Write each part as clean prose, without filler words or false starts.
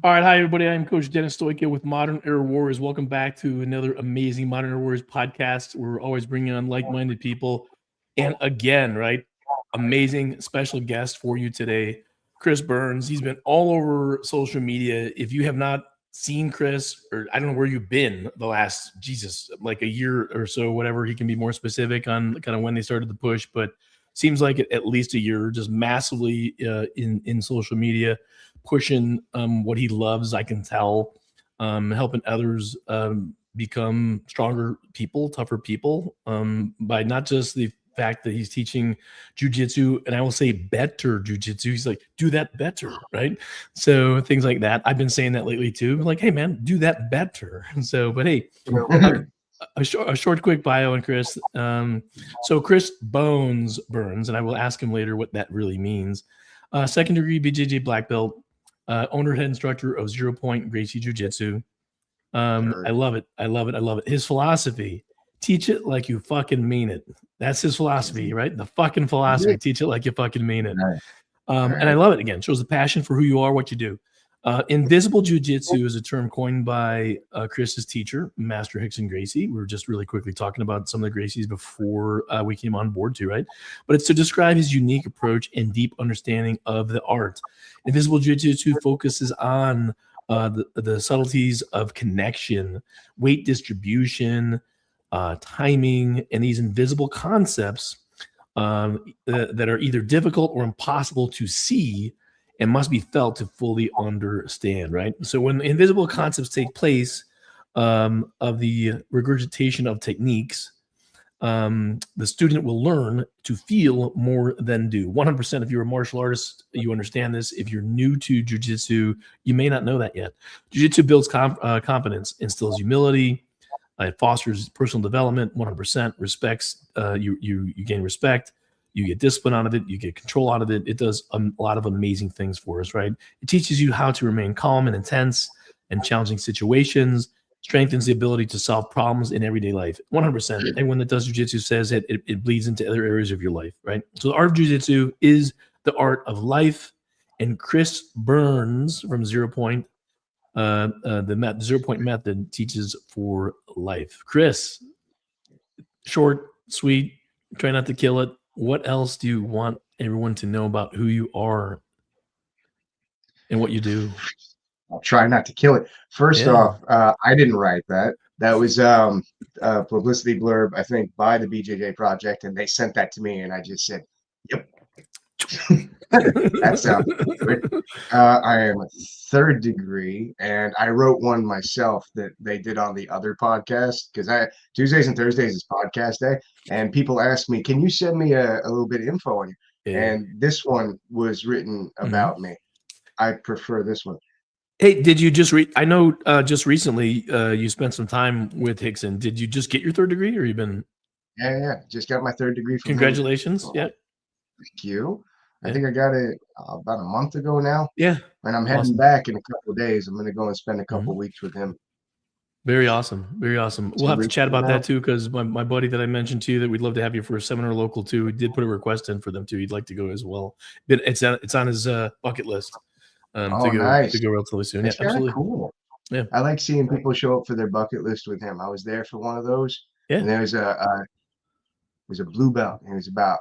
All right, hi everybody. I'm Coach Dennis Stoica with Modern Era Warriors. Welcome back to another amazing Modern Era Warriors podcast. We're always bringing on like-minded people, and again, right, amazing special guest for you today, Chris Burns. He's been all over social media. If you have not seen Chris, or I don't know where you've been the last like a year or so, whatever. He can be more specific on kind of when they started the push, but seems like at least a year, just massively in social media, pushing what he loves. I can tell, helping others become stronger people, tougher people, by not just the fact that he's teaching jujitsu, and I will say better jujitsu. He's like, do that better, right? So things like that. I've been saying that lately too. Like, hey man, do that better. So, but hey, a short, quick bio on Chris. So Chris Burns, and I will ask him later what that really means. Second degree BJJ black belt, owner head instructor of 0 Point Gracie Jiu-Jitsu. I love it. I love it. I love it. His philosophy: teach it like you fucking mean it. That's his philosophy, right? The fucking philosophy: teach it like you fucking mean it. And I love it. Again, shows the passion for who you are, what you do. Invisible Jiu-Jitsu is a term coined by Chris's teacher, Master Rickson Gracie. We were just really quickly talking about some of the Gracies before we came on board too, right? But it's to describe his unique approach and deep understanding of the art. Invisible Jiu-Jitsu focuses on the subtleties of connection, weight distribution, timing, and these invisible concepts that are either difficult or impossible to see and must be felt to fully understand, right? So when invisible concepts take place of the regurgitation of techniques, the student will learn to feel more than do. 100%. If you're a martial artist, you understand this. If you're new to jiu-jitsu, you may not know that yet. Jiu-jitsu builds confidence, instills humility, it fosters personal development. 100% respects. You gain respect. You get discipline out of it. You get control out of it. It does a lot of amazing things for us, right? It teaches you how to remain calm and intense in challenging situations, strengthens the ability to solve problems in everyday life. 100%. Anyone that does jiu-jitsu says it bleeds into other areas of your life, right? So the art of jiu-jitsu is the art of life. And Chris Burns from 0 Point, the 0 Point method teaches for life. Chris, short, sweet, try not to kill it. What else do you want everyone to know about who you are and what you do? I'll try not to kill it. First off, I didn't write that. That was a publicity blurb, I think, by the BJJ Project, and they sent that to me, and I just said, "Yep, that sounds good." I am a third degree, and I wrote one myself that they did on the other podcast because Tuesdays and Thursdays is podcast day, and people ask me, "Can you send me a little bit of info on you?" And this one was written about me. I prefer this one. Hey, did you just read? I know just recently you spent some time with Rickson. Did you just get your third degree, or you been? Yeah. Just got my third degree. Congratulations! Yeah. Thank you. I think I got it about a month ago now. Yeah. And I'm heading back in a couple of days. I'm going to go and spend a couple of weeks with him. Very awesome. Very awesome. We'll have to chat about that too, because my buddy that I mentioned to you that we'd love to have you for a seminar local too, he did put a request in for them too. He'd like to go as well. It's on his bucket list. Nice. To go relatively soon. It's absolutely cool. Yeah, I like seeing people show up for their bucket list with him. I was there for one of those. Yeah, and there was a blue belt. It was about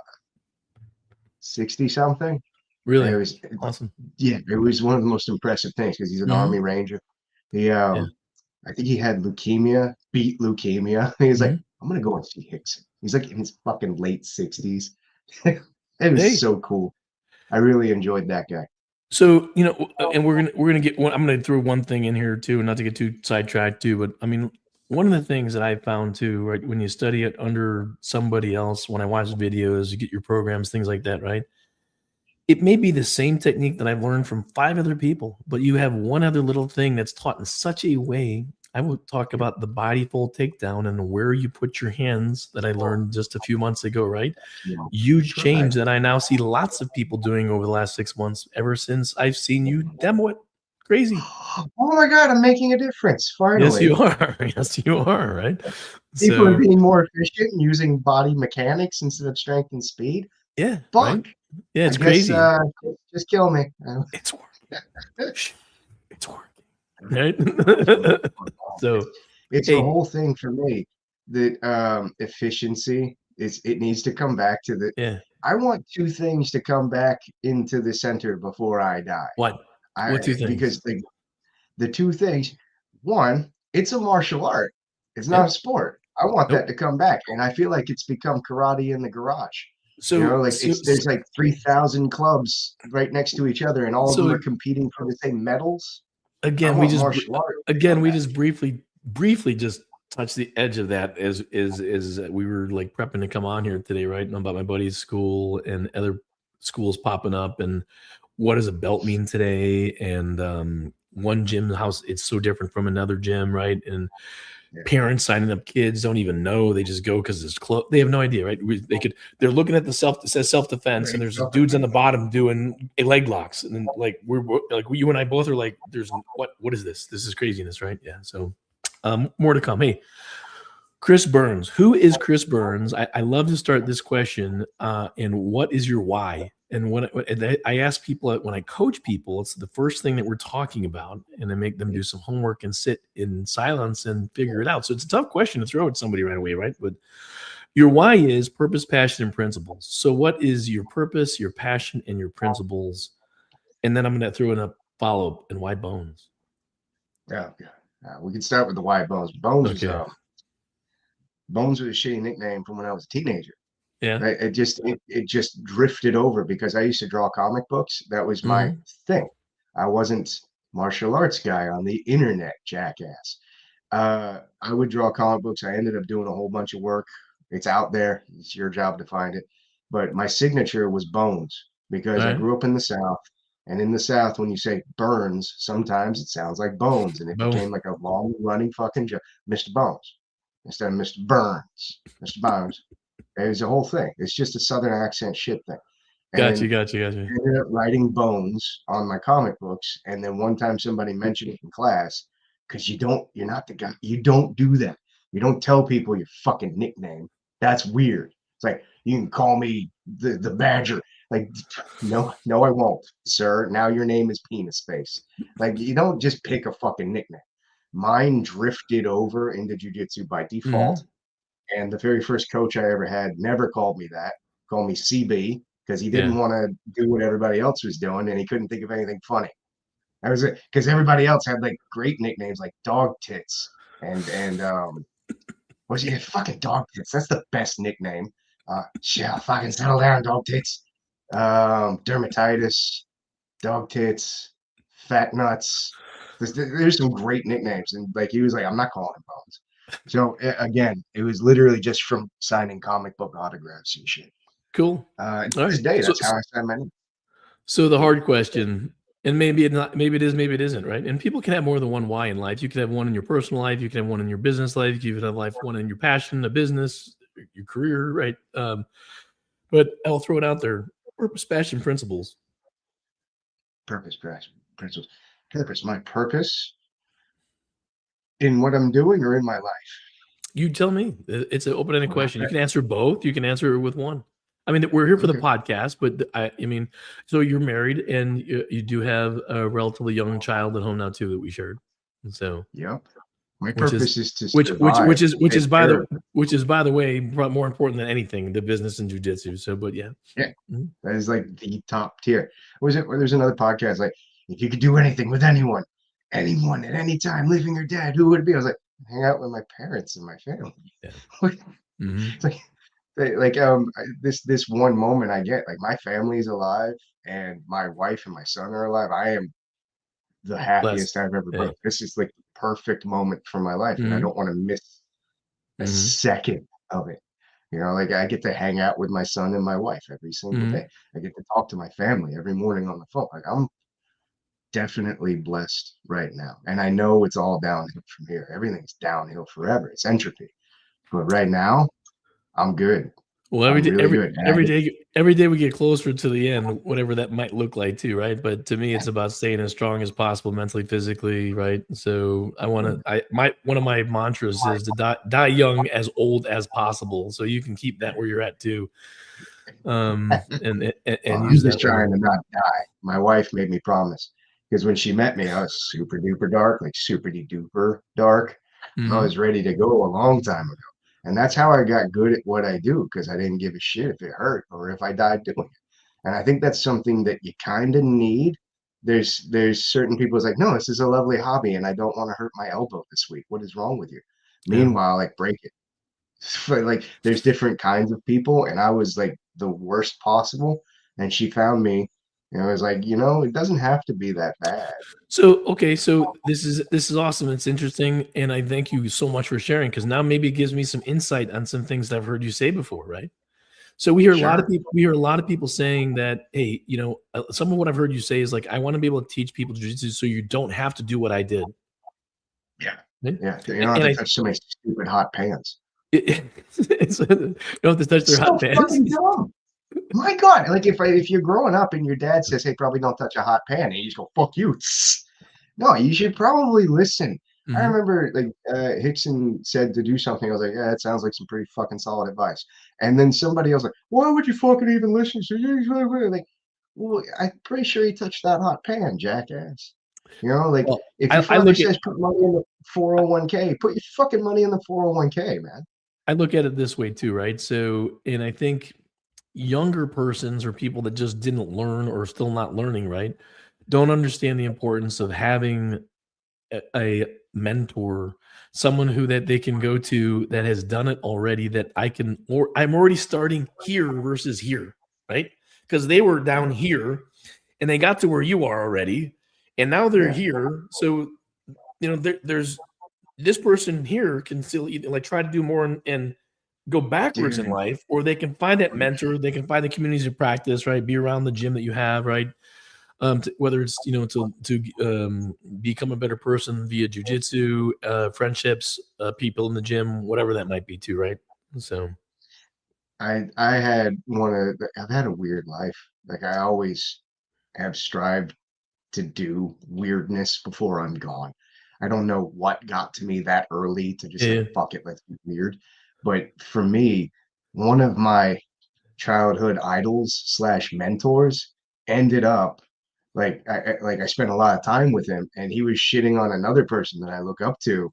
60 something. Really, it was awesome. Yeah, it was one of the most impressive things because he's an Army Ranger. He I think he had leukemia, beat leukemia. He's like, I'm gonna go and see Rickson. He's like in his fucking late 60s. It was so cool. I really enjoyed that guy. So, and we're gonna get one. I'm gonna throw one thing in here too, not to get too sidetracked too, but I mean, one of the things that I found too, right, when you study it under somebody else, when I watch videos, you get your programs, things like that, right? It may be the same technique that I've learned from 5 other people, but you have one other little thing that's taught in such a way. I will talk about the body fold takedown and where you put your hands that I learned just a few months ago, right? Huge change that I now see lots of people doing over the last 6 months, ever since I've seen you demo it. Crazy. Oh my God, I'm making a difference. Finally. Yes, you are. Yes, you are, right? People are being more efficient and using body mechanics instead of strength and speed. Yeah. Fuck. Right? Yeah, it's crazy. Just kill me. It's It's working, right? So, it's hey, the whole thing for me that efficiency it needs to come back to the. yeah. I want two things to come back into the center before I die. What? What two things? Because the two things, one, it's a martial art. It's not Yeah. a sport. I want that Nope. to come back. And I feel like it's become karate in the garage. So, Like there's like 3,000 clubs right next to each other and all of them so are competing for the same medals. I again, want martial art to come we back. just briefly just touched the edge of that as we were like prepping to come on here today, right? And about my buddy's school and other schools popping up, and what does a belt mean today? And one gym house, it's so different from another gym, right? And Yeah. parents signing up kids don't even know, they just go because it's close. They have no idea, right? They're looking at the it says self-defense, and there's dudes on the bottom doing leg locks, and then like we're like you and I both are like, there's what is this? This is craziness, right? Yeah. So more to come. Hey, Chris Burns. Who is Chris Burns? I love to start this question. And what is your why? And I ask people when I coach people, it's the first thing that we're talking about, and I make them do some homework and sit in silence and figure it out. So it's a tough question to throw at somebody right away, right? But your why is purpose, passion, and principles. So what is your purpose, your passion, and your principles? And then I'm going to throw in a follow-up, and why bones? Yeah. We can start with the why bones. Bones was Okay. Bones was a shitty nickname from when I was a teenager. Yeah. It just drifted over because I used to draw comic books. That was my Mhm. thing. I wasn't martial arts guy on the internet, jackass. I would draw comic books. I ended up doing a whole bunch of work. It's out there. It's your job to find it. But my signature was Bones because All I right. grew up in the South. And in the South, when you say Burns, sometimes it sounds like Bones. And it Bone. became like a long running fucking joke. Mr. Bones instead of Mr. Burns. Mr. Bones. It was a whole thing. It's just a Southern accent shit thing. Gotcha. And I ended up writing Bones on my comic books. And then one time somebody mentioned it in class because you're not the guy. You don't do that. You don't tell people your fucking nickname. That's weird. It's like, you can call me the Badger. Like, no, I won't, sir. Now your name is Penis Face. Like, you don't just pick a fucking nickname. Mine drifted over into jiu-jitsu by default. Mm-hmm. And the very first coach I ever had never called me that. Called me CB because he didn't Yeah. want to do what everybody else was doing and he couldn't think of anything funny. That was it, because everybody else had like great nicknames like Dog Tits and was it fucking Dog Tits? That's the best nickname. Yeah, fucking settle down, Dog Tits. Dermatitis, Dog Tits, Fat Nuts. There's some great nicknames, and like he was like, I'm not calling him Bones. So again, it was literally just from signing comic book autographs and shit. Cool. To All this right. day, that's how I sign my name. So the hard question, and maybe it not, maybe it is, maybe it isn't, right? And people can have more than one why in life. You could have one in your personal life, you could have one in your business life, you could have one in your passion, a business, your career, right? But I'll throw it out there: purpose, passion, principles. Purpose, passion, principles. Purpose. My purpose in what I'm doing or in my life. You tell me. It's an open-ended Well, question. You can answer both. You can answer it with one. I mean, we're here for the okay. podcast, but I mean, so you're married and you do have a relatively young child at home now too that we shared. And so, Yep. My purpose is to which survive. is by the way more important than anything, the business and jujitsu. So, but yeah, Mm-hmm. That is like the top tier. Was it? There's another podcast like, if you could do anything with anyone at any time, living or dead, who would it be? I was like, hang out with my parents and my family. Yeah. It's like this one moment I get, like my family's alive and my wife and my son are alive. I am the happiest I've ever been. This is like the perfect moment for my life, and I don't want to miss a second of it. Like I get to hang out with my son and my wife every single day. I get to talk to my family every morning on the phone. Like I'm definitely blessed right now. And I know it's all downhill from here. Everything's downhill forever. It's entropy. But right now, I'm good. Well, every day we get closer to the end, whatever that might look like too, right? But to me, it's about staying as strong as possible, mentally, physically, right? So one of my mantras is to die young, as old as possible. So you can keep that where you're at too. And I'm use just that trying to not die. My wife made me promise, Because when she met me, I was super duper dark, like super duper dark. I Mhm. was ready to go a long time ago. And that's how I got good at what I do, because I didn't give a shit if it hurt or if I died doing it. And I think that's something that you kind of need. There's certain people who's like, no, this is a lovely hobby and I don't want to hurt my elbow this week. What is wrong with you? Yeah. Meanwhile, like break it. But like there's different kinds of people, and I was like the worst possible. And she found me and I was like, it doesn't have to be that bad. So, okay, so this is awesome. It's interesting, and I thank you so much for sharing because now maybe it gives me some insight on some things that I've heard you say before, right? So Sure. we hear a lot of people saying that, hey, some of what I've heard you say is like, I want to be able to teach people jiu-jitsu so you don't have to do what I did. Yeah. Right? Yeah. You And, don't have and to I touch somebody's stupid hot pants. you don't have to touch their hot So pants. fucking dumb. My God, like if you're growing up and your dad says, "Hey, probably don't touch a hot pan," and you just go, "Fuck you." No, you should probably listen. I Mhm. remember like Hickson said to do something. I was like, "Yeah, that sounds like some pretty fucking solid advice." And then somebody else like, "Why would you fucking even listen to you?" Like, well, I'm pretty sure he touched that hot pan, jackass. Like Well, if your I father look at says put money in the 401k, put your fucking money in the 401k, man. I look at it this way too, right? So, and I think younger persons or people that just didn't learn or still not learning, right, don't understand the importance of having a mentor, someone who that they can go to that has done it already that I'm already starting here versus here, right? Because they were down here and they got to where you are already, and now they're Yeah, here. So, there's this person here can still either like try to do more and go backwards in dude. life, or they can find that mentor, they can find the communities of practice, right? Be around the gym that you have, right? Whether it's to become a better person via jujitsu, friendships, people in the gym, whatever that might be, too, right? So, I had I've had a weird life. Like I always have strived to do weirdness before I'm gone. I don't know what got to me that early to just like yeah, fuck it, let's be weird. But for me, one of my childhood idols slash mentors ended up like I spent a lot of time with him, and he was shitting on another person that I look up to,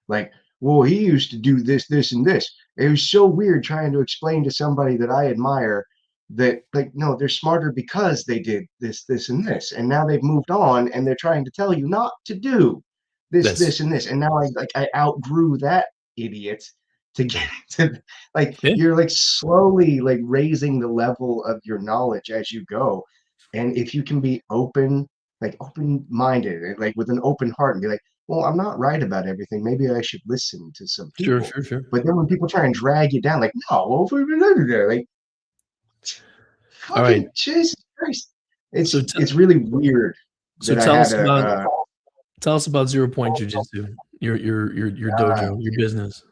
like, well, he used to do this, this, and this. It was so weird trying to explain to somebody that I admire that, like, no, they're smarter because they did this, this, and this. And now they've moved on and they're trying to tell you not to do this, that's this, and this. And now I outgrew that idiot to get to like yeah, you're like slowly like raising the level of your knowledge as you go. And if you can be open, like open minded, like with an open heart and be like, well, I'm not right about everything. Maybe I should listen to some sure, people. sure, sure. But then when people try and drag you down, like, no, well, like, All right. fucking Jesus Christ. So, It's really weird so that I had tell us about 0 Point Jiu-Jitsu, your dojo, your business.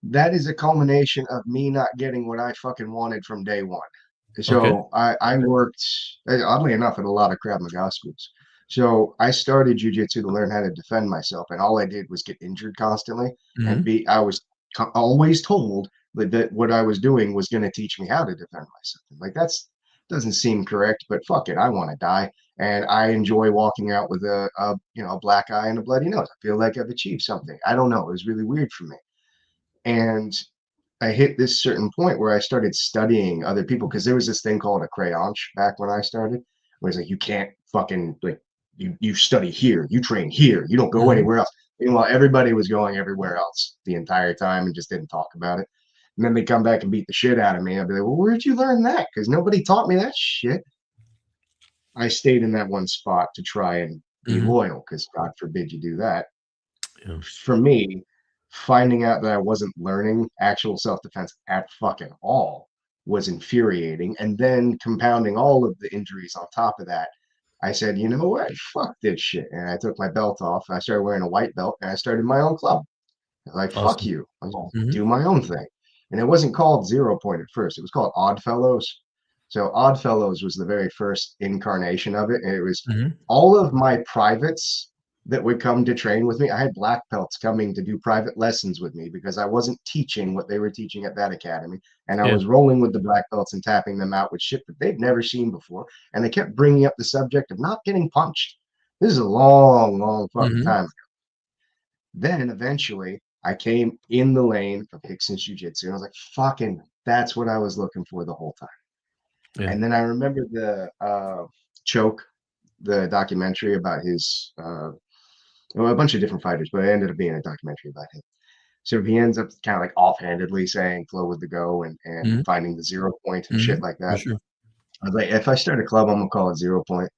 that is a culmination of me not getting what I fucking wanted from day one. Okay. So I worked, oddly enough, at a lot of Krav Maga schools. So I started jujitsu to learn how to defend myself, and all I did was get injured constantly. And Mhm. I was always told that what I was doing was going to teach me how to defend myself. Like that's doesn't seem correct, but fuck it, I want to die, and I enjoy walking out with a black eye and a bloody nose. I feel like I've achieved something. I don't know. It was really weird for me, and I hit this certain point where I started studying other people because there was this thing called a crayonche back when I started, where it's like you can't fucking like you study here, you train here, you don't go Mhm. anywhere else. Meanwhile, everybody was going everywhere else the entire time and just didn't talk about it. And then they come back and beat the shit out of me. I'd be like, well, where'd you learn that? Because nobody taught me that shit. I stayed in that one spot to try and be Mhm. loyal because God forbid you do that. Yeah. For me, finding out that I wasn't learning actual self-defense at fucking all was infuriating. And then compounding all of the injuries on top of that, I said, you know what? Fuck this shit. And I took my belt off. I started wearing a white belt and I started my own club. Like, fuck Awesome. you. I'm gonna Mhm. do my own thing. And it wasn't called 0 Point at first. It was called Odd Fellows. So Odd Fellows was the very first incarnation of it. And it was Mhm. all of my privates. that would come to train with me. I had black belts coming to do private lessons with me because I wasn't teaching what they were teaching at that academy. And I Yeah. was rolling with the black belts and tapping them out with shit that they'd never seen before. And they kept bringing up the subject of not getting punched. This is a long, long fucking time ago. Then eventually I came in the lane of Hickson's Jiu-Jitsu. And I was like, fucking, that's what I was looking for the whole time. Yeah. And then I remember the Choke, the documentary about his well, a bunch of different fighters, but it ended up being a documentary about him. So he ends up kind of like offhandedly saying flow with the go and finding the 0 point and shit like For that. sure. I was like, if I start a club, I'm gonna call it 0 point.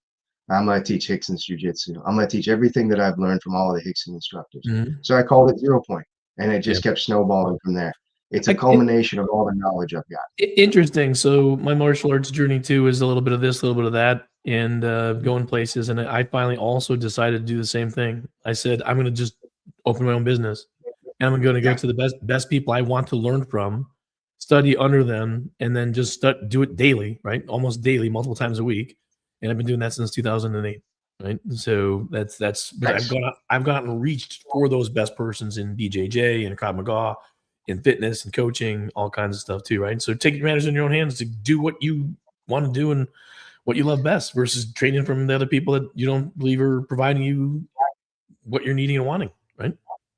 I'm gonna teach Hickson's Jiu-Jitsu. I'm gonna teach everything that I've learned from all of the Hickson instructors. So I called it 0 point, and it just kept snowballing from there. It's a culmination of all the knowledge I've got. Interesting. So my martial arts journey too is a little bit of this, a little bit of that, and going places. And I finally also decided to do the same thing. I said, I'm going to just open my own business, and I'm going to go to the best people I want to learn from, study under them, and then just do it daily, right? Almost daily, multiple times a week. And I've been doing that since 2008, right? So that's but Nice. I've gotten and reached for those best persons in BJJ and Krav Maga, in fitness and coaching, all kinds of stuff too, right? So take matters in your own hands to do what you want to do and what you love best versus training from the other people that you don't believe are providing you what you're needing and wanting, right?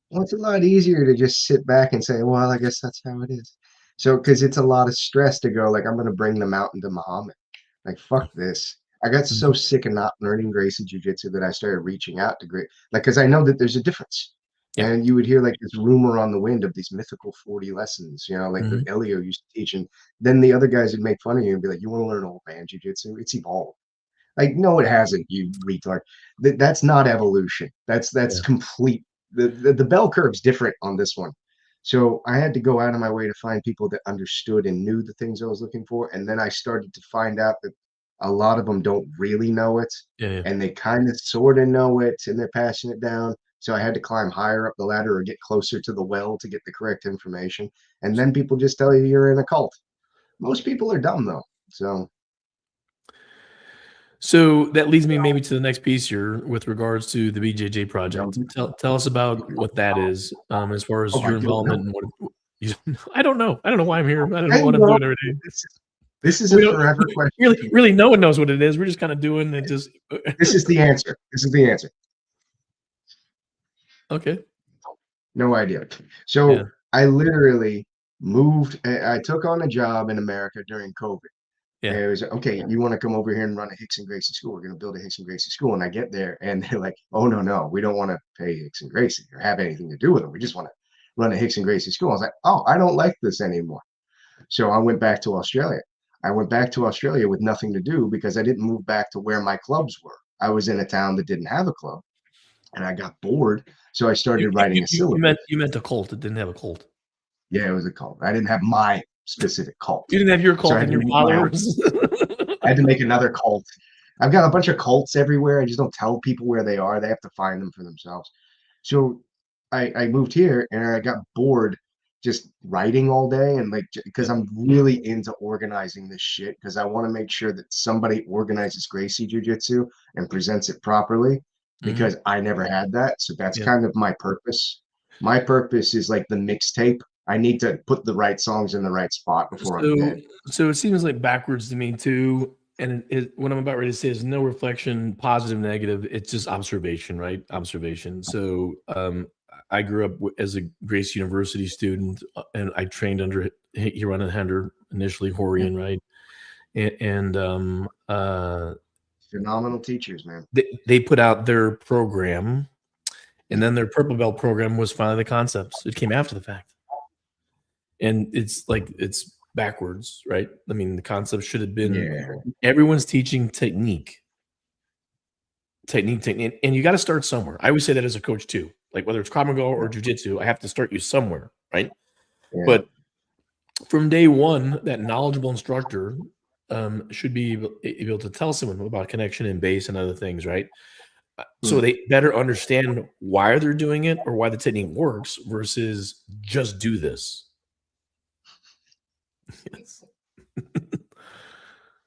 Well, it's a lot easier to just sit back and say, well, I guess that's how it is. So, because it's a lot of stress to go, like, I'm going to bring the mountain to Muhammad. Like, fuck this. I got so sick of not learning Gracie Jiu-Jitsu that I started reaching out to like, because I know that there's a difference. Yeah. And you would hear like this rumor on the wind of these mythical 40 lessons, you know, like that Elio used to teach. And then the other guys would make fun of you and be like, you want to learn old man Jiu-Jitsu? It's evolved. Like, no, it hasn't, you retard. That's not evolution. That's complete. The bell curve's different on this one. So I had to go out of my way to find people that understood and knew the things I was looking for. And then I started to find out that a lot of them don't really know it. And they kind of sort of know it and they're passing it down. So I had to climb higher up the ladder or get closer to the well to get the correct information. And then people just tell you you're in a cult. Most people are dumb though. So that leads me maybe to the next piece here with regards to the BJJ project. Tell us about what that is, as far as your involvement and what I don't know. I don't know why I'm here. I don't know what I'm doing every day. This is a forever question. Really, no one knows what it is. We're just kind of doing it. Just this is the answer. This is the answer. Okay. No idea. So I literally moved. I took on a job in America during COVID. And it was okay. You want to come over here and run a Hickson Gracie school? We're going to build a Hickson Gracie school. And I get there, and they're like, "Oh no, we don't want to pay Hickson Gracie or have anything to do with them. We just want to run a Hickson Gracie school." I was like, "Oh, I don't like this anymore." So I went back to Australia. I went back to Australia with nothing to do because I didn't move back to where my clubs were. I was in a town that didn't have a club, and I got bored. So I started writing a syllabus. You meant a cult. It didn't have a cult. Yeah, it was a cult. I didn't have my specific cult. You didn't have your cult and your followers. I had to make another cult. I've got a bunch of cults everywhere. I just don't tell people where they are. They have to find them for themselves. So I moved here and I got bored just writing all day and like because I'm really into organizing this shit because I want to make sure that somebody organizes Gracie Jiu-Jitsu and presents it properly because I never had that. So that's kind of my purpose. My purpose is like the mixtape. I need to put the right songs in the right spot before I'm dead. So it seems like backwards to me too. And what I'm about ready to say is no reflection, positive, negative. It's just observation, right? Observation. So I grew up as a Grace University student, and I trained under Hiran and Hender, initially Horian, right? And phenomenal teachers, man. They put out their program, and then their purple belt program was finally the concepts. It came after the fact. And it's like it's backwards, right? I mean, the concept should have been everyone's teaching technique, and you got to start somewhere. I always say that as a coach too. Like whether it's Krav Maga or Jiu-Jitsu, I have to start you somewhere, right? Yeah. But from day one, that knowledgeable instructor should be able to tell someone about connection and base and other things, right? So they better understand why they're doing it or why the technique works versus just do this. Yes.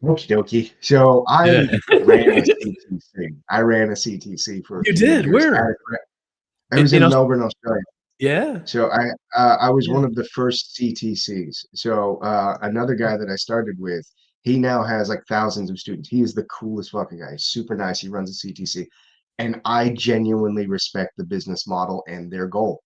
Okie dokie. So Yeah. I ran a CTC. I ran a CTC for a You few did? years. Where? I was In in Aus Melbourne, Australia. Yeah. So I was Yeah. one of the first CTCs. So another guy that I started with, he now has like thousands of students. He is the coolest fucking guy. He's super nice. He runs a CTC, and I genuinely respect the business model and their goal.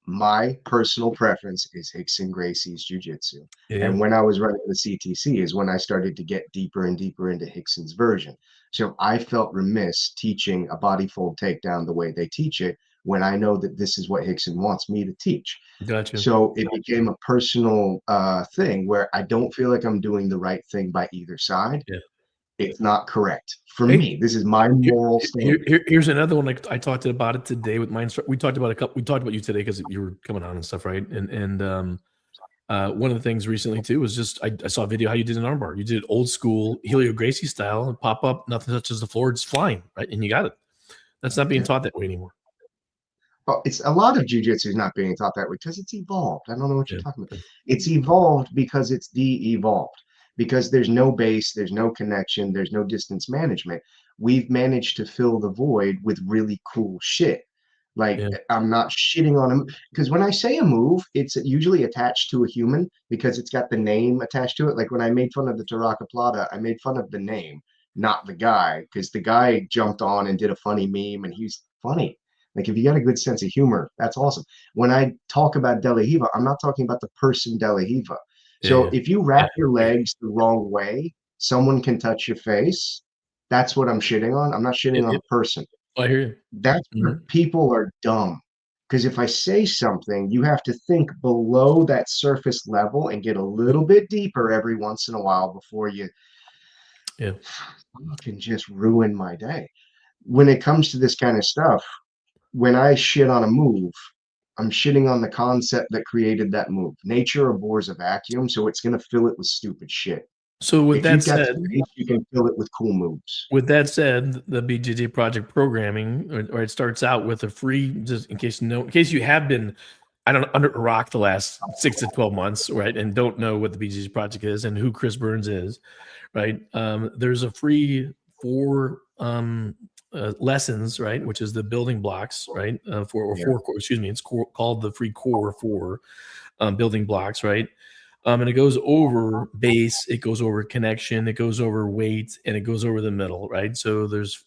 My personal preference is Rickson Gracie's Jiu-Jitsu. Yeah. And when I was running the CTC is when I started to get deeper and deeper into Rickson's version. So I felt remiss teaching a body fold takedown the way they teach it when I know that this is what Rickson wants me to teach. Gotcha. So it became a personal thing where I don't feel like I'm doing the right thing by either side. Yeah. It's not correct for Hey, me. This is my here, moral standard. here's another one. I talked about it today with my instructor. We talked about you today because you were coming on and stuff, right? And one of the things recently too was just I saw a video how you did an armbar. You did it old school Helio Gracie style, pop up, nothing touches the floor, it's flying, right? And you got it. That's not being Yeah. taught that way anymore. Well, it's a lot of jujitsu is not being taught that way because it's evolved. I don't know what you're Yeah. talking about. It's evolved because it's de-evolved. Because there's no base, there's no connection, there's no distance management. We've managed to fill the void with really cool shit. Like Yeah. I'm not shitting on him because when I say a move, it's usually attached to a human because it's got the name attached to it. Like when I made fun of the Taraka Plata, I made fun of the name, not the guy, because the guy jumped on and did a funny meme and he's funny. Like if you got a good sense of humor, that's awesome. When I talk about De La Riva, I'm not talking about the person De La Riva. Yeah. So Yeah. if you Yeah. wrap your legs the wrong way, someone can touch your face. That's what I'm shitting on. I'm not shitting on Yeah. the person. I hear you. That's where Mhm. people are dumb. Because if I say something, you have to think below that surface level and get a little bit deeper every once in a while before you Yeah. can just ruin my day. When it comes to this kind of stuff, when I shit on a move, I'm shitting on the concept that created that move. Nature abhors a vacuum, so it's going to fill it with stupid shit. So If you've got space, you can fill it with cool moves. with that said, the BJJ project programming, or it starts out with a free, just in case in case you have been, I don't know, under a rock the last 6 to 12 months, right, and don't know what the BJJ project is and who Chris Burns is, right? There's a free 4 lessons, right, which is the building blocks, right, Yeah. 4 excuse me, it's called the free core 4 building blocks, right? And it goes over base, it goes over connection, it goes over weight, and it goes over the middle, right? So there's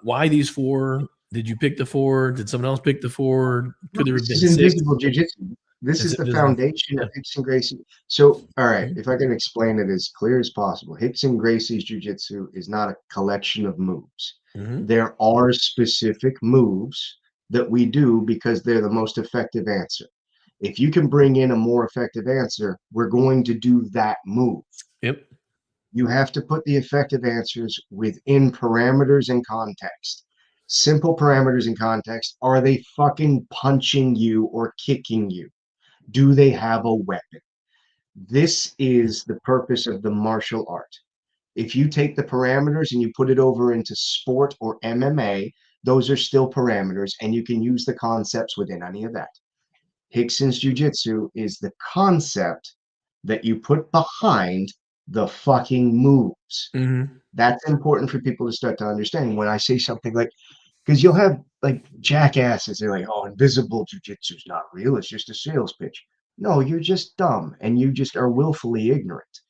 why these 4? Did you pick the 4? Did someone else pick the 4? No, Could there have this been is 6? invisible jujitsu. This Is is it the visible? foundation Yeah. of Rickson Gracie. So, all right, Mhm. if I can explain it as clear as possible, Rickson Gracie's jujitsu is not a collection of moves. Mhm. There are specific moves that we do because they're the most effective answer. If you can bring in a more effective answer, we're going to do that move. Yep. You have to put the effective answers within parameters and context. Simple parameters and context. Are they fucking punching you or kicking you? Do they have a weapon? This is the purpose of the martial art. If you take the parameters and you put it over into sport or MMA, those are still parameters and you can use the concepts within any of that. Rickson's Jiu-Jitsu is the concept that you put behind the fucking moves. Mhm. That's important for people to start to understand. When I say something like, because you'll have like jackasses, they're like, oh, invisible jujitsu is not real. It's just a sales pitch. No, you're just dumb and you just are willfully ignorant.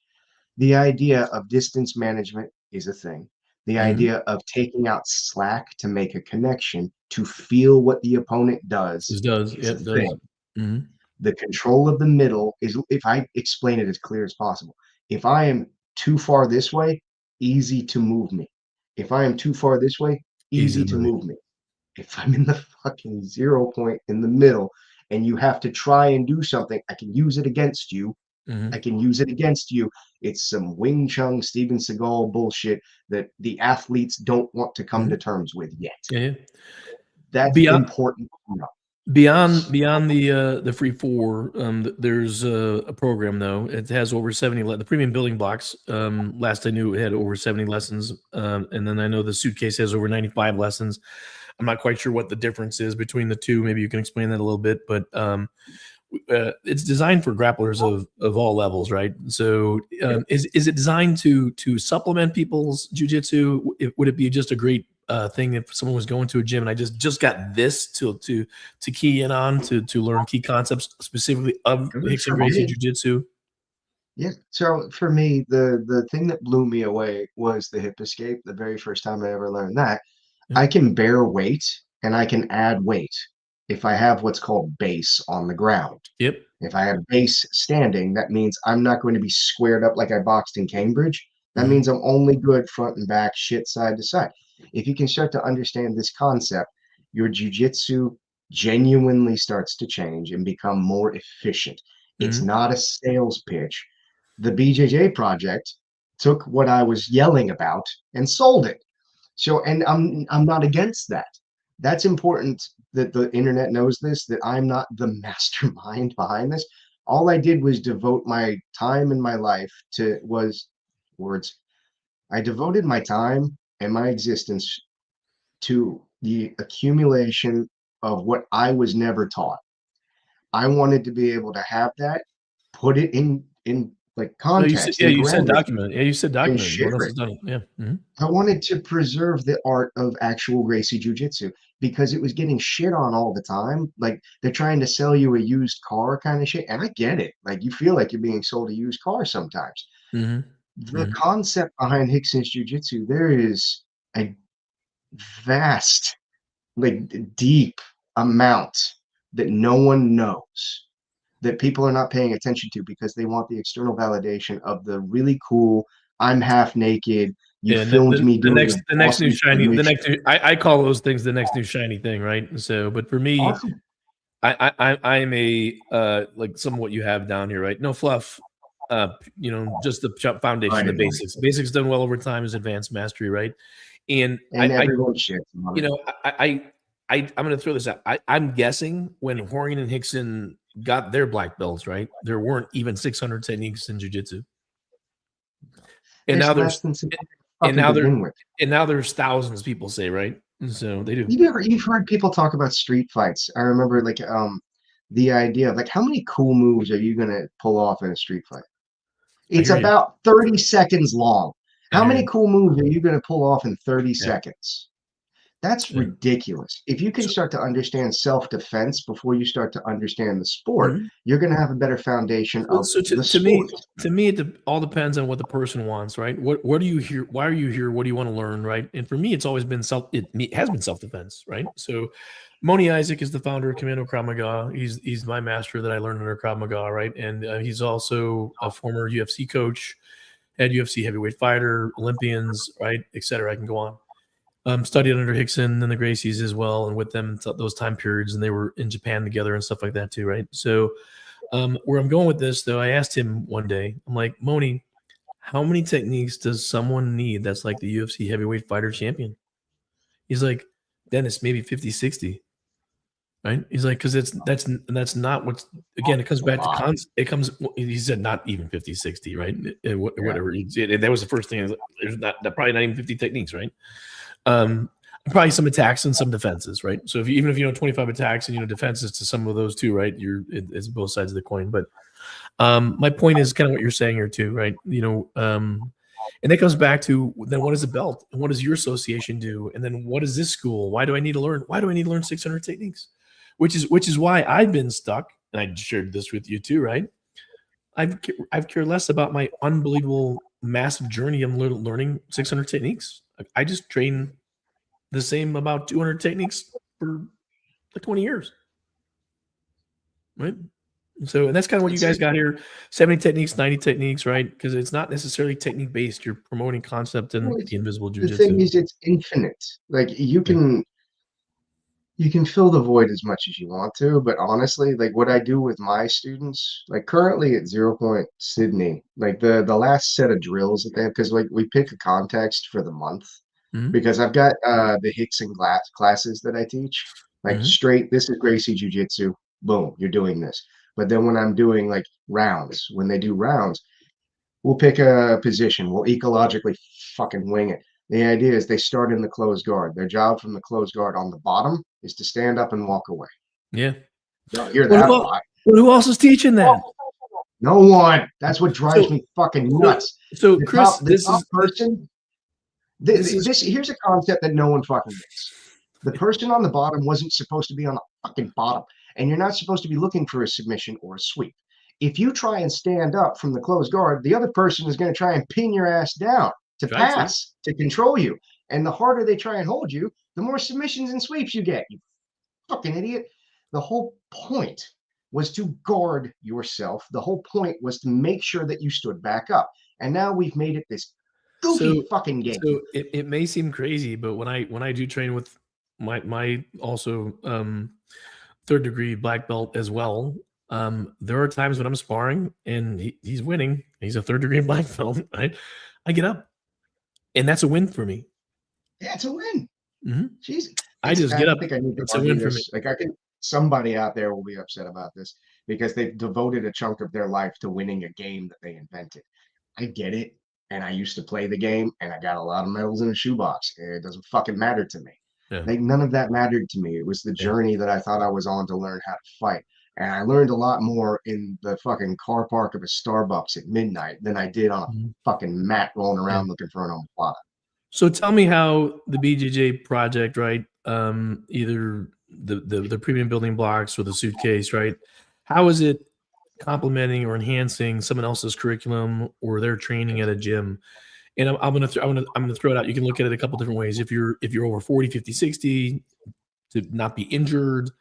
The idea of distance management is a thing. The Mhm. idea of taking out slack to make a connection, to feel what the opponent does, This does. is a Yep, does. thing. Mhm. The control of the middle is, if I explain it as clear as possible, if I am too far this way, easy to move me. If I am too far this way, Easy easy to to move. move me. If I'm in the fucking 0 point in the middle and you have to try and do something, I can use it against you. I Mhm. can use it against you. It's some Wing Chun, Steven Seagal bullshit that the athletes don't want to come to Mhm. terms with yet. Yeah, yeah. That's Beyond important to know. beyond the free 4, there's a program though. It has over 70 the premium building blocks, last I knew it had over 70 lessons, and then I know the suitcase has over 95 lessons. I'm not quite sure what the difference is between the 2. Maybe you can explain that a little bit, but it's designed for grapplers of all levels, right? So is it designed to supplement people's jujitsu? Would it be just a great thing if someone was going to a gym and I just got this to key in on to learn key concepts specifically of Rickson Gracie Jiu-Jitsu? Yeah. So for me, the thing that blew me away was the hip escape. The very first time I ever learned that, I can bear weight and I can add weight if I have what's called base on the ground. Yep. If I have base standing, that means I'm not going to be squared up like I boxed in Cambridge. That means I'm only good front and back, shit side to side. If you can start to understand this concept, your jujitsu genuinely starts to change and become more efficient. It's not a sales pitch. The BJJ project took what I was yelling about and sold it. So, and I'm not against that. That's important that the internet knows this, that I'm not the mastermind behind this. All I did was devote my time in my life to words. I devoted my time and my existence to the accumulation of what I was never taught. I wanted to be able to have that, put it in like So context and you said parameters document. Yeah, you said and document. No one share else it. has done it. Yeah. I wanted to preserve the art of actual Gracie Jiu-Jitsu because it was getting shit on all the time. Like they're trying to sell you a used car kind of shit. And I get it. Like you feel like you're being sold a used car sometimes. The concept behind Hickson's Jiu-Jitsu, there is a vast, like deep amount that no one knows, that people are not paying attention to because they want the external validation of the really cool, I'm half naked, you Yeah, filmed me doing the next new awesome shiny, submission. I call those things the next new shiny thing, right? So, but for me, Awesome. I'm a like some of what you have down here, right? No fluff, just the foundation, the basics. Basics done well over time is advanced mastery, right? And everyone shits on it. I'm going to throw this out. I'm guessing when Horgan and Hickson got their black belts, right, there weren't even 600 techniques in jiu-jitsu. And now there's now there's thousands, people say, right? So they do. You've heard people talk about street fights. I remember like the idea of like how many cool moves are you gonna pull off in a street fight? It's about 30 seconds long. How many cool moves are you gonna pull off in 30 seconds? That's ridiculous. If you can start to understand self-defense before you start to understand the sport, you're going to have a better foundation of the sport. To me, it all depends on what the person wants, right? What do you hear? Why are you here? What do you want to learn, right? And for me, it's always been it has been self-defense, right? So Moni Isaac is the founder of Commando Krav Maga. He's my master that I learned under Krav Maga, right? And he's also a former UFC coach, head UFC heavyweight fighter, Olympians, right, et cetera. I can go on. Studied under Hickson and the Gracies as well, and with them those time periods, and they were in Japan together and stuff like that too, right? So, where I'm going with this, though, I asked him one day, I'm like, Moni, how many techniques does someone need that's like the UFC heavyweight fighter champion? He's like, Dennis, maybe 50, 60, right? He's like, because that's not what's, again, it comes back to he said not even 50, 60, right? Whatever. That was the first thing. There's probably not even 50 techniques, right? Probably some attacks and some defenses, right? So even if you know 25 attacks and defenses to some of those too, right? It's both sides of the coin. But my point is kind of what you're saying here too, right? And that comes back to then what is a belt and what does your association do, and then what is this school? Why do I need to learn? Why do I need to learn 600 techniques? Which is why I've been stuck, and I shared this with you too, right? I've cared less about my unbelievable massive journey of learning 600 techniques. I just train the same about 200 techniques for like 20 years, right? So, and that's kind of what you guys got here: 70 techniques, 90 techniques, right? Because it's not necessarily technique based. You're promoting concept and the invisible jiu-jitsu. The thing is, it's infinite. Like you can fill the void as much as you want to, but honestly, like what I do with my students, like currently at 0 Point Sydney, like the last set of drills that they have, because like we pick a context for the month, because I've got the Hickson classes that I teach, like straight, this is Gracie Jiu-Jitsu, boom, you're doing this. But then when I'm doing like rounds, when they do rounds, we'll pick a position, we'll ecologically fucking wing it. The idea is they start in the closed guard. Their job from the closed guard on the bottom is to stand up and walk away. Yeah. You'll hear that a lot. But who else is teaching that? No one. That's what drives me fucking nuts. So Chris, The top person. this is Here's a concept that no one fucking gets. The person on the bottom wasn't supposed to be on the fucking bottom, and you're not supposed to be looking for a submission or a sweep. If you try and stand up from the closed guard, the other person is going to try and pin your ass down to pass, to control you. And the harder they try and hold you, the more submissions and sweeps you get. You fucking idiot. The whole point was to guard yourself. The whole point was to make sure that you stood back up. And now we've made it this goofy fucking game. So it may seem crazy, but when I do train with my also third degree black belt as well, there are times when I'm sparring and he's winning. He's a third degree black belt, right? I get up, and that's a win for me. Yeah, it's a win. Mm-hmm. Jeez, I just get up. I think I need to it's a win this. for me. Like, I think somebody out there will be upset about this because they've devoted a chunk of their life to winning a game that they invented. I get it, and I used to play the game, and I got a lot of medals in a shoebox. It doesn't fucking matter to me. Yeah. Like, none of that mattered to me. It was the journey that I thought I was on to learn how to fight. And I learned a lot more in the fucking car park of a Starbucks at midnight than I did on a fucking mat rolling around looking for an omoplata. So tell me how the BJJ project, right? Either the premium building blocks or the suitcase, right? How is it complementing or enhancing someone else's curriculum or their training at a gym? And I'm gonna throw it out. You can look at it a couple different ways. If you're over 40, 50, 60, to not be injured,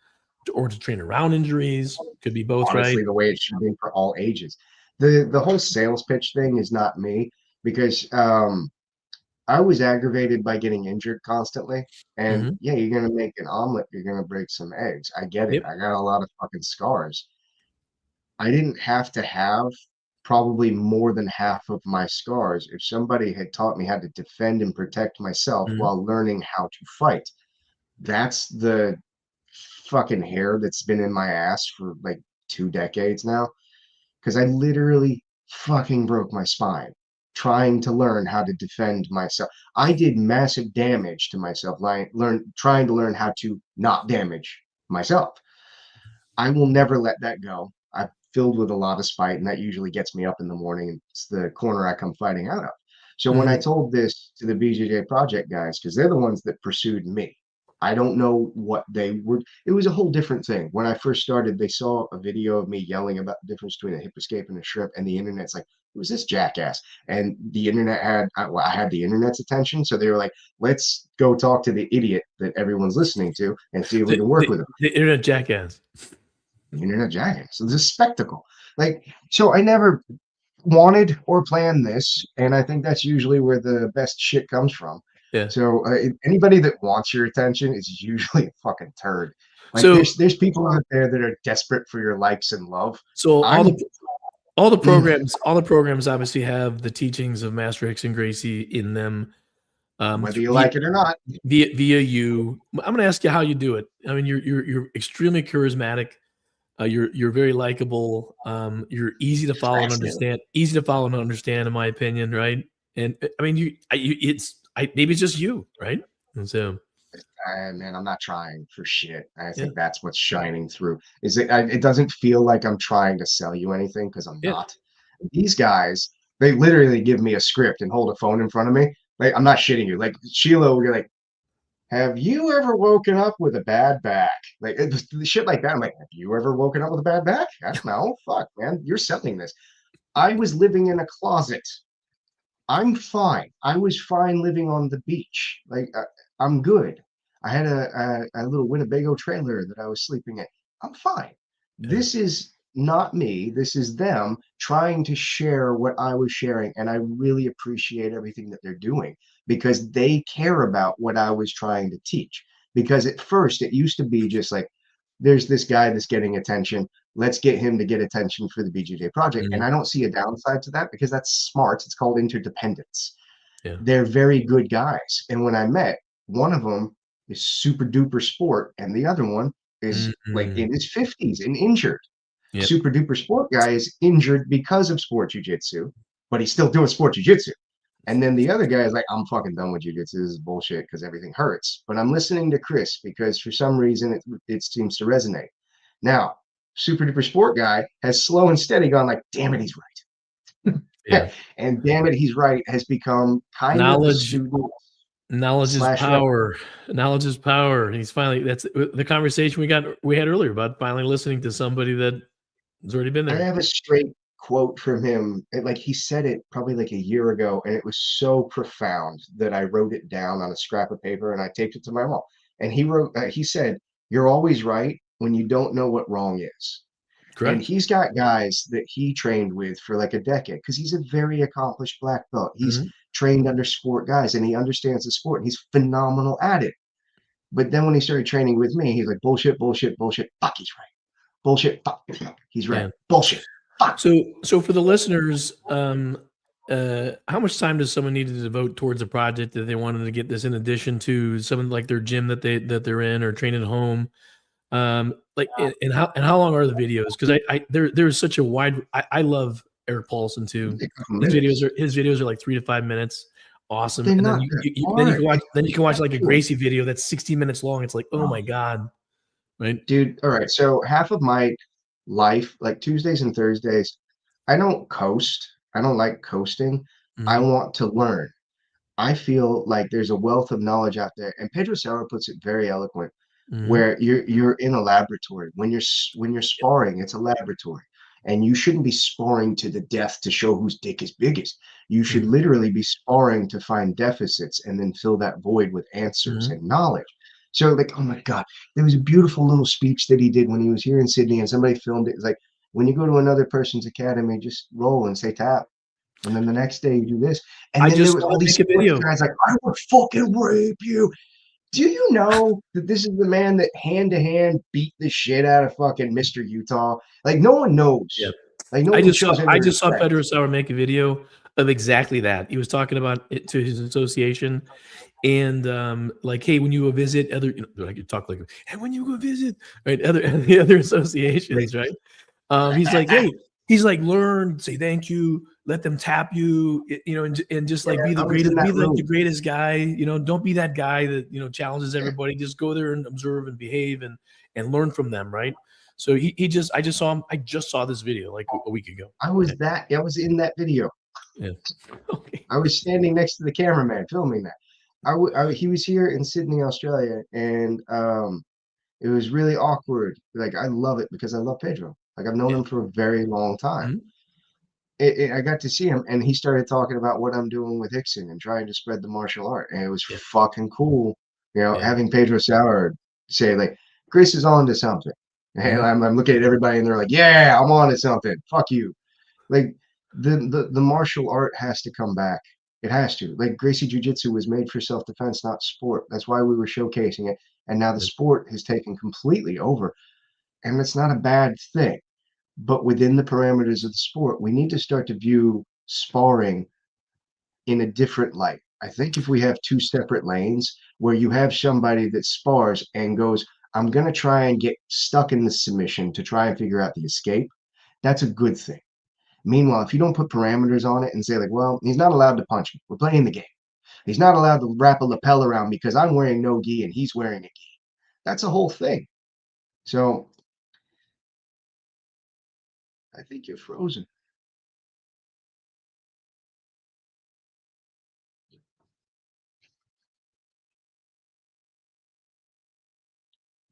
or to train around injuries, could be both. Honestly, right? The way it should be for all ages. The whole sales pitch thing is not me because I was aggravated by getting injured constantly. And yeah, you're gonna make an omelet, you're gonna break some eggs. I get it. Yep. I got a lot of fucking scars. I didn't have to have probably more than half of my scars if somebody had taught me how to defend and protect myself while learning how to fight. That's the fucking hair that's been in my ass for like 2 decades now. Because I literally fucking broke my spine trying to learn how to defend myself. I did massive damage to myself, trying to learn how to not damage myself. I will never let that go. I'm filled with a lot of spite, and that usually gets me up in the morning. It's the corner I come fighting out of. So when I told this to the BJJ Project guys, because they're the ones that pursued me, I don't know what they were. It was a whole different thing. When I first started, they saw a video of me yelling about the difference between a hip escape and a shrimp, and the internet's like, who's this jackass? And the internet I had the internet's attention, so they were like, let's go talk to the idiot that everyone's listening to and see if we can work with him. The internet jackass. Internet jackass. So this is a spectacle. Like, so I never wanted or planned this, and I think that's usually where the best shit comes from. Yeah. So anybody that wants your attention is usually a fucking turd. Like, So there's people out there that are desperate for your likes and love. So all the programs obviously have the teachings of Master Hicks and Gracie in them. Whether you like it or not, via you. I'm going to ask you how you do it. I mean, you're extremely charismatic. You're very likable. You're easy to follow and understand. Easy to follow and understand, in my opinion, right? And I mean, maybe it's just you, right? And so, man, I'm not trying for shit. I think that's what's shining through. Is it doesn't feel like I'm trying to sell you anything, because I'm not. These guys, they literally give me a script and hold a phone in front of me. Like, I'm not shitting you. Like, Sheila will be like, have you ever woken up with a bad back? Like, shit like that. I'm like, have you ever woken up with a bad back? I don't know. Fuck, man. You're selling this. I was living in a closet. I'm fine. I was fine living on the beach. Like, I'm good. I had a little Winnebago trailer that I was sleeping in. I'm fine. This is not me. This is them trying to share what I was sharing. And I really appreciate everything that they're doing, because they care about what I was trying to teach. Because at first it used to be just like, there's this guy that's getting attention. Let's get him to get attention for the BJJ project. And I don't see a downside to that, because that's smart. It's called interdependence. They're very good guys. And when I met, one of them is super duper sport, and the other one is like in his 50s and injured. Super duper sport guy is injured because of sport jiu-jitsu, but he's still doing sport jiu-jitsu. And then the other guy is like, I'm fucking done with jiu-jitsu. This is bullshit because everything hurts. But I'm listening to Chris because for some reason it seems to resonate. Now, super duper sport guy has slow and steady gone like, damn it, he's right. Yeah. And damn it, he's right has become kind of the student Knowledge is slash rep. power. Knowledge is power. And he's finally, that's the conversation we had earlier about finally listening to somebody that has already been I there. have a straight quote from him. Like he said it probably like a year ago, and it was so profound that I wrote it down on a scrap of paper and I taped it to my wall. And he said, "You're always right when you don't know what wrong is." And Correct. he's got guys that he trained with for like a decade because he's a very accomplished black belt. He's Mhm. trained under sport guys and he understands the sport and he's phenomenal at it. But then when he started training with me, he's like, bullshit, bullshit, bullshit. Fuck, he's right. Bullshit, fuck, he's right. Yeah. Bullshit, fuck. So for the listeners, how much time does someone need to devote towards a project that they wanted to get this in addition to something like their gym that they're in or training at home? Like and how long are the videos? Because there's such a wide. I love Eric Paulson too. His videos are like 3 to 5 minutes. Awesome. They're And then not then you hard. can watch like a Gracie video that's 60 minutes long. It's like, oh my God. Right. Dude, all right. So half of my life, like Tuesdays and Thursdays, I don't coast. I don't like coasting. I Mhm. want to learn. I feel like there's a wealth of knowledge out there, and Pedro Sauer puts it very eloquent, Mhm. where you're in a laboratory. When you're sparring, it's a laboratory, and you shouldn't be sparring to the death to show whose dick is biggest. You should Mhm. literally be sparring to find deficits and then fill that void with answers Mhm. and knowledge. So, like, oh my God, there was a beautiful little speech that he did when he was here in Sydney, and somebody filmed it. It's like, when you go to another person's academy, just roll and say tap. And then the next day you do this. And I then there just was saw all him these make a sports video. guys like, I would fucking rape you. Do you know that this is the man that hand to hand beat the shit out of fucking Mr. Utah? Like no one Yeah. knows. Like no one shows any I just saw respect. Pedro Sauer make a video of exactly that. He was talking about it to his association and like, hey, when you go visit other, like you talk like, and when you go visit, right, other the other Like, associations, right? He's like, hey, he's like, learn, say thank you, let them tap you, and just yeah, like be the I was in greatest, be that like the room. greatest guy, don't be that guy that challenges everybody. Just go there and observe and behave and learn from them, right? So I just saw him. I just saw this video like a week ago. I was in that video. Yeah. Okay. I was standing next to the cameraman filming that. He was here in Sydney, Australia, and it was really awkward. Like I love it because I love Pedro. Like I've known Yeah. him for a very long time. Mhm. I got to see him, and he started talking about what I'm doing with Hickson and trying to spread the martial art, and it was Yeah. fucking cool. Yeah. Having Pedro Sauer say like, "Chris is on to something," and Mhm. I'm looking at everybody, and they're like, "Yeah, I'm on to something. Fuck you." Like the martial art has to come back. It has to. Like Gracie Jiu-Jitsu was made for self-defense, not sport. That's why we were showcasing it, and now the Yeah. sport has taken completely over, and it's not a bad thing. But within the parameters of the sport, we need to start to view sparring in a different light. I think if we have two separate lanes where you have somebody that spars and goes, I'm going to try and get stuck in the submission to try and figure out the escape, that's a good thing. Meanwhile, if you don't put parameters on it and say, like, well, he's not allowed to punch me, we're playing the game. He's not allowed to wrap a lapel around because I'm wearing no gi and he's wearing a gi. That's a whole thing. So I think you're frozen.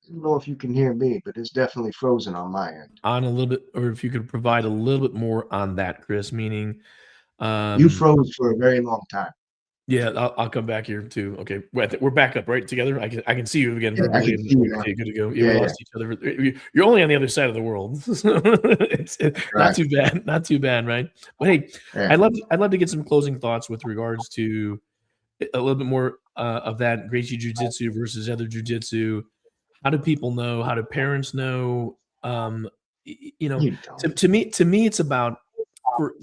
I don't know if you can hear me, but it's definitely frozen on my end. On a little bit, or if you could provide a little bit more on that, Chris, meaning, You um, froze for a very long time. yeah, I'll come back here too. Okay, we're back up right together. I can see you again Yeah, I verbally, can and see you now. okay, good to go. Yeah, we Yeah, yeah. lost each other. You're only on the other side of the world. It's not Right. too bad, not too bad, right? But hey, Yeah. I'd love to get some closing thoughts with regards to a little bit more of that Gracie Jiu-Jitsu versus other Jiu-Jitsu. How do people know? How do parents know? You know, You don't. to me, it's about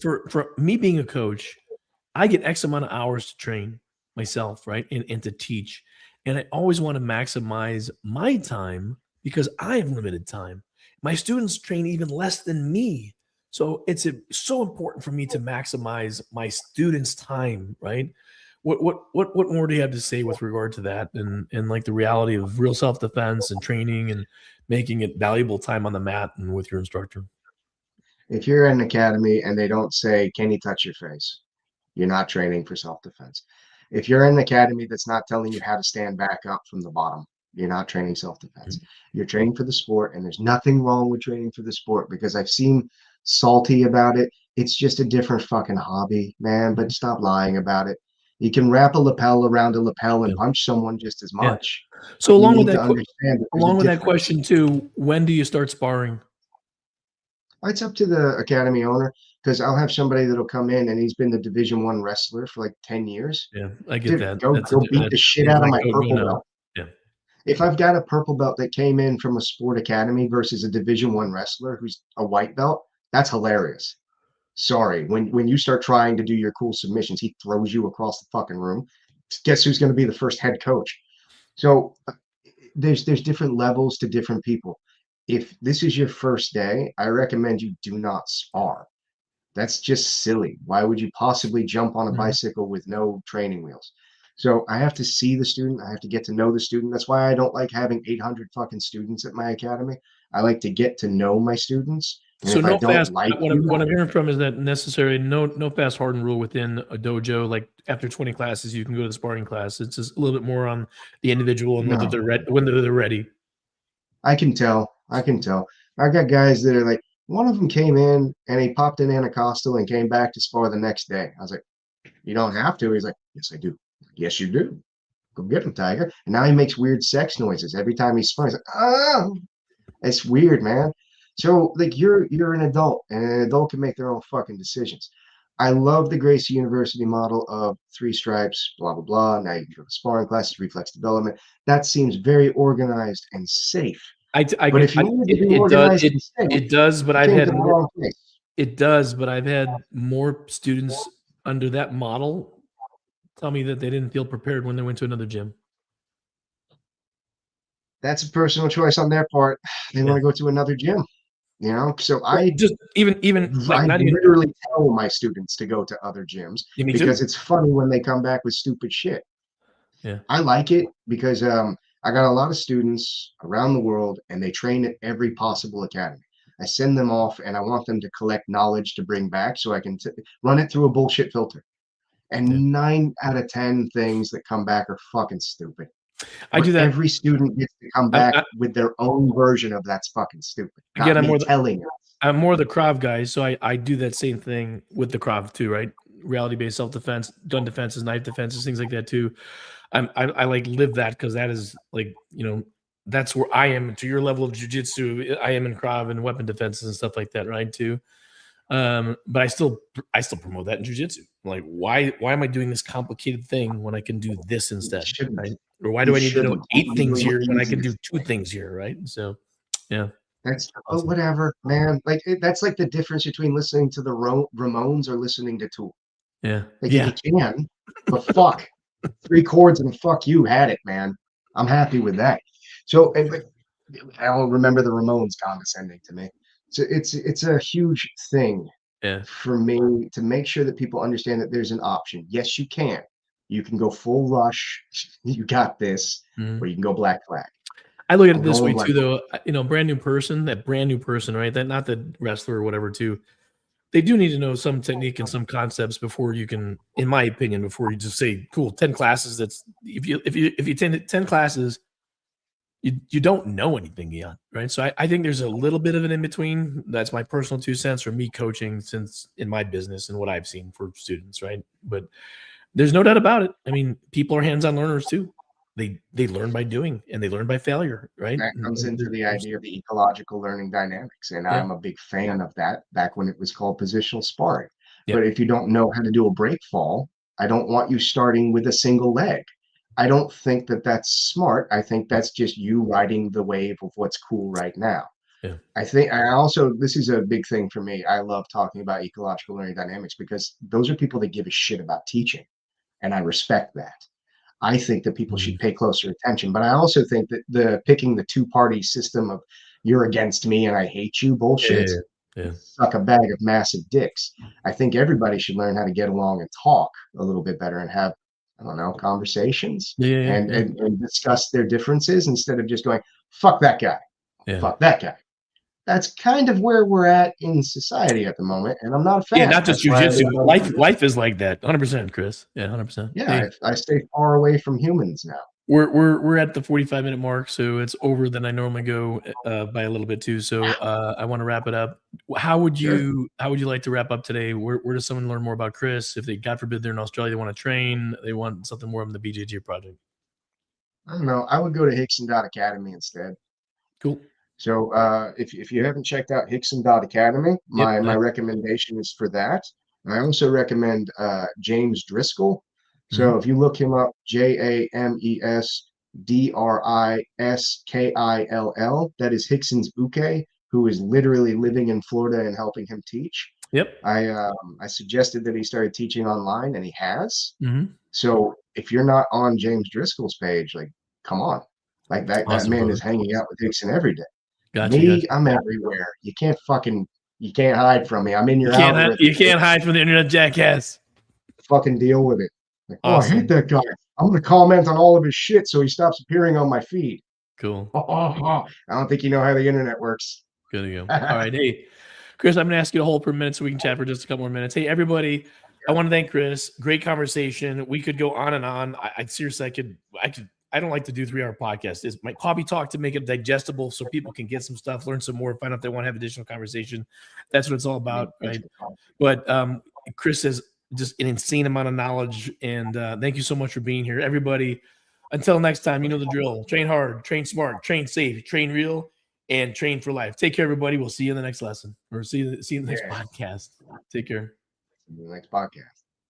for me being a coach. I get X amount of hours to train myself, right? And to teach. And I always want to maximize my time because I have limited time. My students train even less than me. So so important for me to maximize my students' time, right? What more do you have to say with regard to that and like the reality of real self-defense and training and making it valuable time on the mat and with your instructor. If you're in an academy and they don't say, "Can you touch your face?" You're not training for self-defense. If you're in an academy that's not telling you how to stand back up from the bottom, you're not training self-defense. You're training for the sport, and there's nothing wrong with training for the sport because I've seen salty about it. It's just a different fucking hobby, man, but stop lying about it. You can wrap a lapel around a lapel and Yeah. punch someone just as Yeah. much. So You along with need to that, understand that there's a along with that difference. question too, when do you start sparring? It's up to the academy owner because I'll have somebody that'll come in and he's been the Division I wrestler for like 10 years. Yeah, I get Dude, that. go beat the shit Yeah, out of like my go purple now. belt. Yeah. If I've got a purple belt that came in from a sport academy versus a Division I wrestler who's a white belt, that's hilarious. Sorry, when you start trying to do your cool submissions, he throws you across the fucking room. Guess who's going to be the first head coach? So there's different levels to different people. If this is your first day, I recommend you do not spar. That's just silly. Why would you possibly jump on a Mhm. bicycle with no training wheels? So I have to see the student. I have to get to know the student. That's why I don't like having 800 fucking students at my academy. I like to get to know my students. And So if I no don't fast. like What you, I'm hearing from is that necessary no fast hardened rule within a dojo. Like after 20 classes, you can go to the sparring class. It's just a little bit more on the individual and whether no, they're ready. Whether they're ready. I can tell. I can tell. I got guys that are like, one of them came in and he popped an Anacostal and came back to spar the next day. I was like, you don't have to. He's like, yes, I do. Yes, you do. Go get him, Tiger. And now he makes weird sex noises every time he's spun. He's like, oh, it's weird, man. So like you're an adult, and an adult can make their own fucking decisions. I love the Gracie University model of 3 stripes, blah blah blah. Now you can go to sparring classes, reflex development. That seems very organized and safe. I But could if you wanted to be it does organized and safe, it does, but you I've came to had the more. wrong place. It does, but I've had more students under that model tell me that they didn't feel prepared when they went to another gym. That's a personal choice on their part. They Yeah. want to go to another gym, you know. So Well, just even like I not even literally tell my students to go to other gyms yeah, me because too. it's funny when they come back with stupid shit. Yeah. I like it because I got a lot of students around the world and they train at every possible academy. I send them off and I want them to collect knowledge to bring back so I can run it through a bullshit filter. Yeah. And 9 out of 10 things that come back are fucking stupid. I do But that. every student gets to come back with their own version of that's fucking stupid, Again, not me telling it. I'm more the Krav guy, so I do that same thing with the Krav too, right? Reality based self defense, gun defenses, knife defenses, things like that too. I like live that because that is like that's where I am to your level of jujitsu. I am in Krav and weapon defenses and stuff like that, right? Too. But I still promote that in jujitsu. Like, why am I doing this complicated thing when I can do this You instead? shouldn't. Right? Or why do You I need to know shouldn't. 8 things Really here when I can do easiest 2 things here? Right? So, yeah, That's awesome. whatever, man. Like that's like the difference between listening to the Ramones or listening to Tool. Yeah, Like if yeah. you can, but fuck, 3 chords and fuck you had it, man. I'm happy with that. So, but I don't remember the Ramones condescending to me. So it's a huge thing Yeah. for me to make sure that people understand that there's an option. Yes, you can. You can go full rush. You got this, Mhm. or you can go black flag. I look at it I'm this going way black. too, though. Brand new person, that brand new person, right? That not the wrestler or whatever, too. They do need to know some technique and some concepts before you can, in my opinion, before you just say, "Cool, 10 classes." That's if you attend 10 classes, you don't know anything yet, right? So I think there's a little bit of an in between. That's my personal 2 cents for me coaching since in my business and what I've seen for students, right? But there's no doubt about it. I mean, people are hands-on learners too. They learn by doing and they learn by failure, right? That comes And into the idea of the ecological learning dynamics, and yeah, I'm a big fan of that back when it was called positional sparring. yeah, But if you don't know how to do a break fall, I don't want you starting with a single leg. I don't think that that's smart. I think yeah, that's just you riding the wave of what's cool right now. yeah. I think I also this is a big thing for me. I love talking about ecological learning dynamics because those are people that give a shit about teaching, and I respect that. I think that people should Mhm. pay closer attention. But I also think that the picking the two-party system of you're against me and I hate you Yeah, bullshit, yeah, yeah. suck a bag of massive dicks. I think everybody should learn how to get along and talk a little bit better and have, I don't know, conversations Yeah, yeah, and yeah. and discuss their differences instead of just going, fuck that guy. Yeah. Fuck that guy. That's kind of where we're at in society at the moment, and I'm not a fan. Yeah, not just That's why jujitsu. Life is like that. 100%, Chris. Yeah, 100%. Yeah, Hey, I stay far away from humans now. we're at the 45-minute mark, so it's over than I normally go by a little bit too. So I want to wrap it up. How would you like to wrap up today? Where does someone learn more about Chris? If they, God forbid, they're in Australia, they want to train, they want something more of the BJJ project. I don't know. I would go to Hickson.academy instead. Cool. So if you haven't checked out Hickson.academy, my recommendation is for that. And I also recommend James Driscoll. So if you look him up, JamesDriskill, that is Hickson's Uke, who is literally living in Florida and helping him teach. Yep. I suggested that he started teaching online, and he has. So if you're not on James Driscoll's page, like, come on. Like that Awesome, man brother. is hanging out with Hickson every day. Gotcha. I'm everywhere. You can't hide from me. I'm in your algorithm. You can't hide from the internet, jackass. Fucking deal with it. Like, awesome. I hate that guy. I'm gonna comment on all of his shit so he stops appearing on my feed. Cool. I don't think you know how the internet works. Good to go. All right, hey, Chris, I'm gonna ask you to hold per minute so we can chat for just a couple more minutes. Hey, everybody, I want to thank Chris. Great conversation. We could go on and on. I seriously, I don't like to do 3-hour podcasts. It's my hobby talk to make it digestible so people can get some stuff, learn some more, find out if they want to have additional conversation. That's what it's all about, right? But Chris has just an insane amount of knowledge, and thank you so much for being here. Everybody, until next time, you know the drill. Train hard, train smart, train safe, train real, and train for life. Take care, everybody. We'll see you in the next lesson, or see you in the next podcast. Take care. See you in the next podcast.